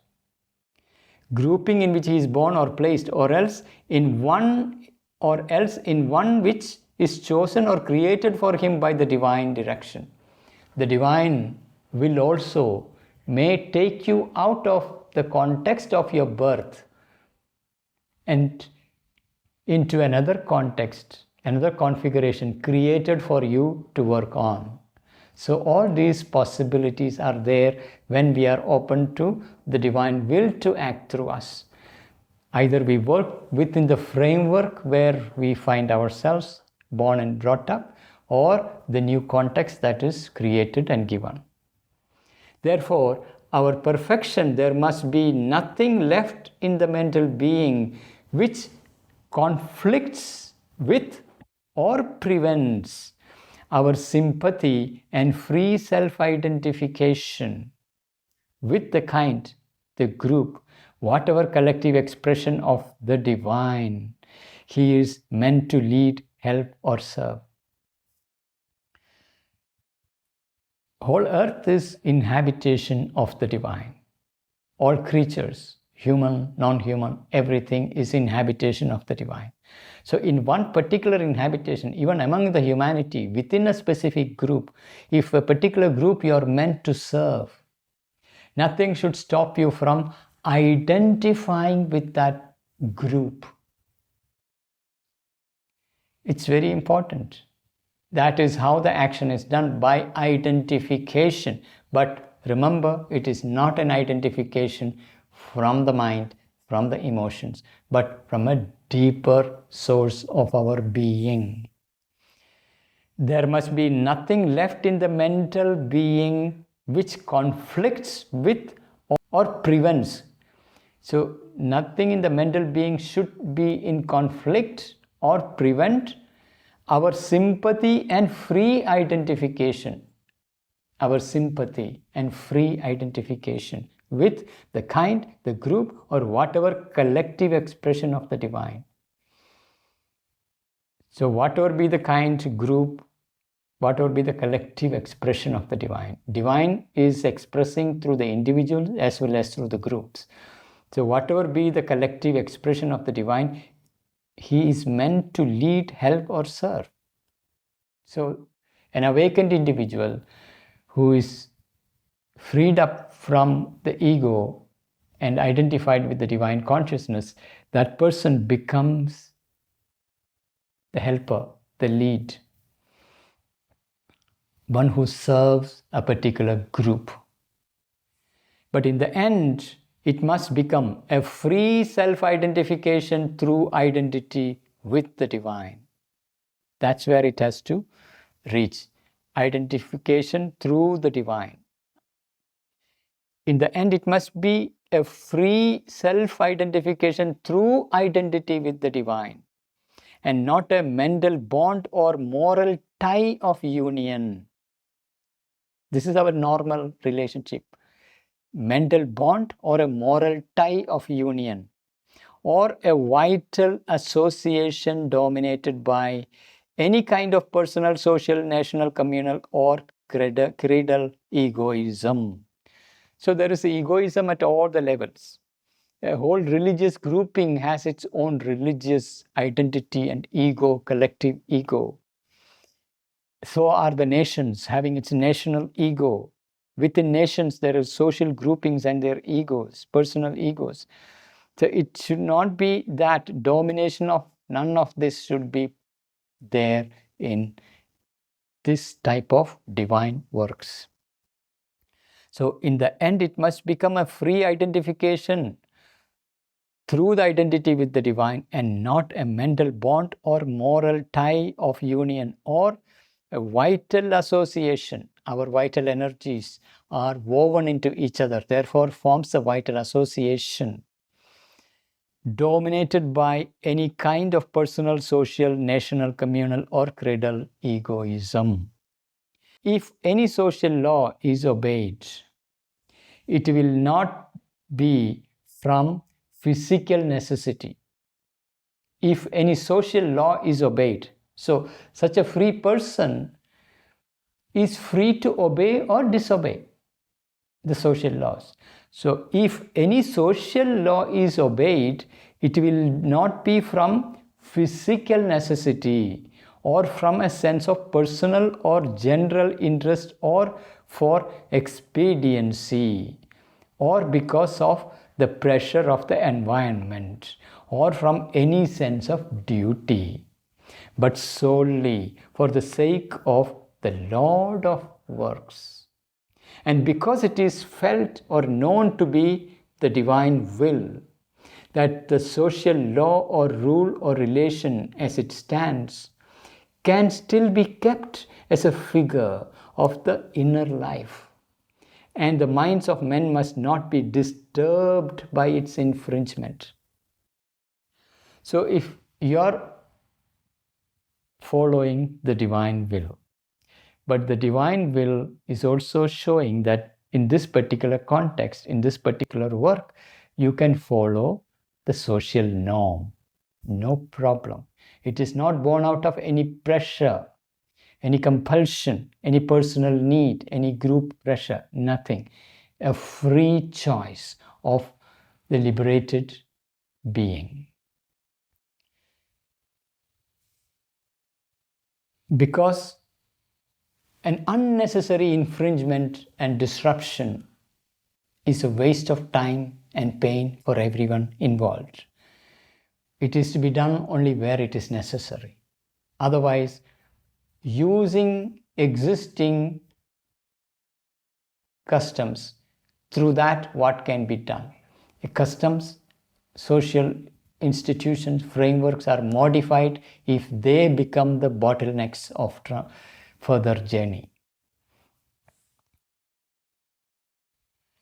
Grouping in which he is born or placed, or else in one which is chosen or created for him by the divine direction. The divine will also may take you out of the context of your birth and into another context, another configuration created for you to work on. So all these possibilities are there when we are open to the divine will to act through us. Either we work within the framework where we find ourselves born and brought up, or the new context that is created and given. Therefore, our perfection, there must be nothing left in the mental being which conflicts with or prevents our sympathy and free self-identification with the kind, the group, whatever collective expression of the divine he is meant to lead, help, or serve. Whole earth is inhabitation of the divine. All creatures, human, non-human, everything is inhabitation of the divine. So in one particular inhabitation, even among the humanity, within a specific group, if a particular group you are meant to serve, nothing should stop you from identifying with that group. It's very important. That is how the action is done, by identification. But remember, it is not an identification from the mind, from the emotions, but from a deeper source of our being. There must be nothing left in the mental being which conflicts with or prevents. So nothing in the mental being should be in conflict or prevent our sympathy and free identification. Our sympathy and free identification with the kind, the group, or whatever collective expression of the divine. So whatever be the kind, group, whatever be the collective expression of the divine. Divine is expressing through the individuals as well as through the groups. So whatever be the collective expression of the divine, he is meant to lead, help, or serve. So an awakened individual who is freed up from the ego and identified with the divine consciousness, that person becomes the helper, the lead, one who serves a particular group. But in the end, it must become a free self-identification through identity with the divine. That's where it has to reach. Identification through the divine. In the end, it must be a free self-identification through identity with the divine, and not a mental bond or moral tie of union. This is our normal relationship. Mental bond or a moral tie of union, or a vital association dominated by any kind of personal, social, national, communal, or creedal egoism. So there is egoism at all the levels. A whole religious grouping has its own religious identity and ego, collective ego. So are the nations having its national ego. Within nations, there are social groupings and their egos, personal egos. So it should not be that domination of, none of this should be there in this type of divine works. So in the end, it must become a free identification through the identity with the divine, and not a mental bond or moral tie of union or a vital association. Our vital energies are woven into each other, therefore forms a vital association dominated by any kind of personal, social, national, communal, or creedal egoism. If any social law is obeyed, it will not be from physical necessity. If any social law is obeyed, so such a free person is free to obey or disobey the social laws. So if any social law is obeyed, it will not be from physical necessity or from a sense of personal or general interest or for expediency or because of the pressure of the environment or from any sense of duty, but solely for the sake of the Lord of works. And because it is felt or known to be the divine will, that the social law or rule or relation as it stands can still be kept as a figure of the inner life, and the minds of men must not be disturbed by its infringement. So if you are following the divine will, but the divine will is also showing that in this particular context, in this particular work, you can follow the social norm. No problem. It is not born out of any pressure, any compulsion, any personal need, any group pressure, nothing. A free choice of the liberated being. Because an unnecessary infringement and disruption is a waste of time and pain for everyone involved. It is to be done only where it is necessary. Otherwise, using existing customs, through that what can be done? Customs, social institutions, frameworks are modified if they become the bottlenecks of further journey.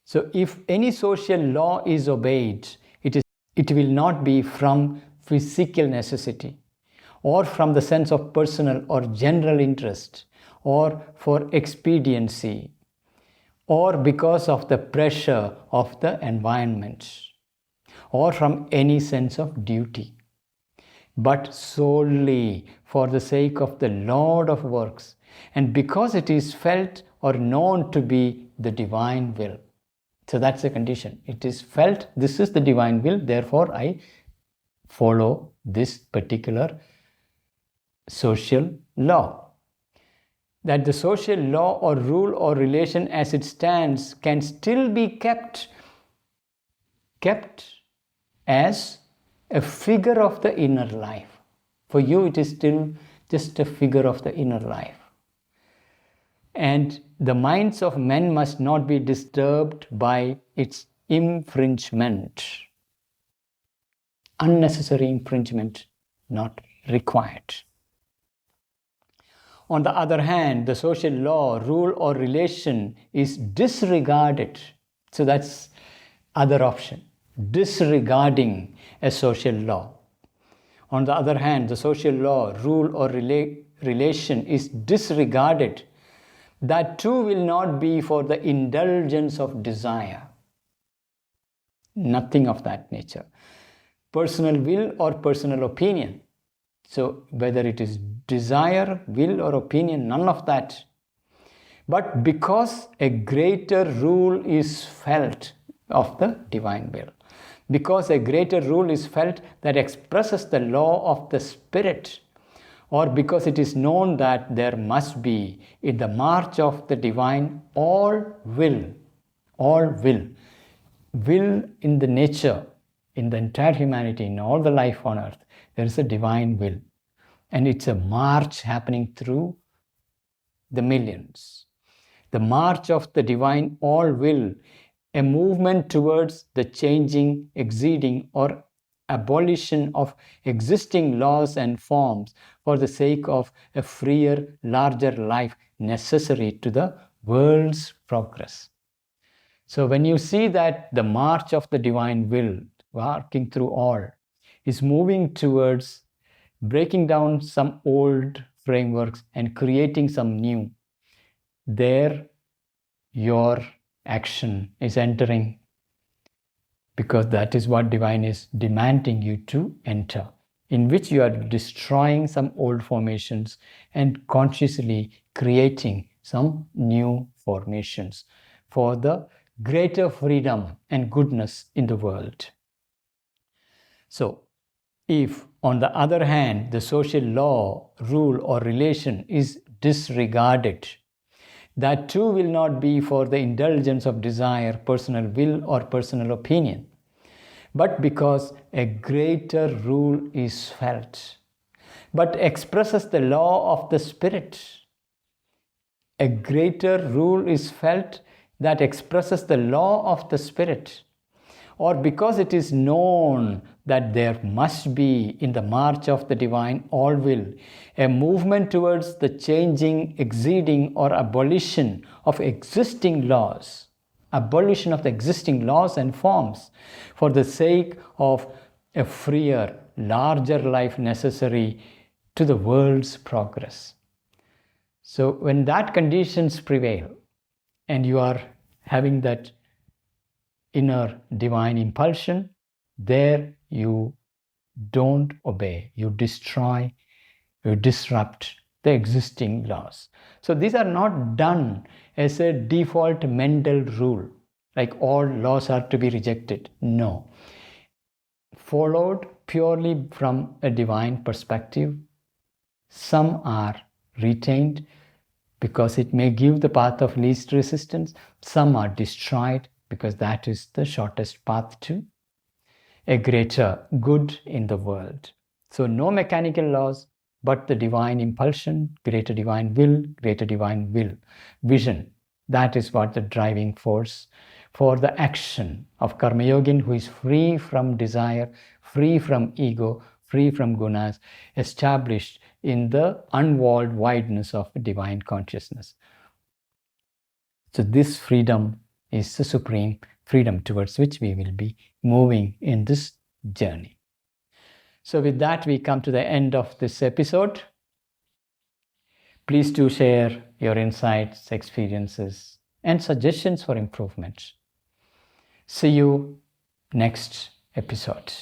So if any social law is obeyed, it will not be from physical necessity or from the sense of personal or general interest or for expediency or because of the pressure of the environment or from any sense of duty, but solely for the sake of the Lord of works and because it is felt or known to be the divine will. So that's the condition. It is felt, this is the divine will, therefore I follow this particular social law. That the social law or rule or relation as it stands can still be kept as a figure of the inner life. For you, it is still just a figure of the inner life. And the minds of men must not be disturbed by its infringement. Unnecessary infringement not required. On the other hand, the social law, rule or relation is disregarded. So that's other option, disregarding a social law. On the other hand, the social law, rule or relation is disregarded. That too will not be for the indulgence of desire. Nothing of that nature. Personal will or personal opinion. So whether it is desire, will or opinion, none of that. But because a greater rule is felt of the divine will, because a greater rule is felt that expresses the law of the spirit, or because it is known that there must be in the march of the divine all will in the nature, in the entire humanity, in all the life on earth, there is a divine will. And it's a march happening through the millions. The march of the divine all will, a movement towards the changing, exceeding, or abolition of existing laws and forms for the sake of a freer, larger life necessary to the world's progress. So when you see that the march of the divine will, working through all, is moving towards breaking down some old frameworks and creating some new, there your action is entering, because that is what divine is demanding you to enter, in which you are destroying some old formations and consciously creating some new formations for the greater freedom and goodness in the world. So, if on the other hand the social law, rule or relation is disregarded, that too will not be for the indulgence of desire, personal will or personal opinion, but because a greater rule is felt, but expresses the law of the spirit. A greater rule is felt that expresses the law of the spirit, or because it is known that there must be in the march of the divine all will a movement towards the changing, exceeding, or abolition of existing laws, abolition of the existing laws and forms for the sake of a freer, larger life necessary to the world's progress. So when that conditions prevail and you are having that inner divine impulsion, there you don't obey, you destroy, you disrupt the existing laws. So these are not done as a default mental rule like all laws are to be rejected. No. Followed purely from a divine perspective, some are retained because it may give the path of least resistance. Some are destroyed because that is the shortest path to a greater good in the world. So no mechanical laws, but the divine impulsion, greater divine will, vision. That is what the driving force for the action of Karma Yogin, who is free from desire, free from ego, free from gunas, established in the unwalled wideness of divine consciousness. So this freedom is the supreme freedom towards which we will be moving in this journey. So with that, we come to the end of this episode. Please do share your insights, experiences, and suggestions for improvement. See you next episode.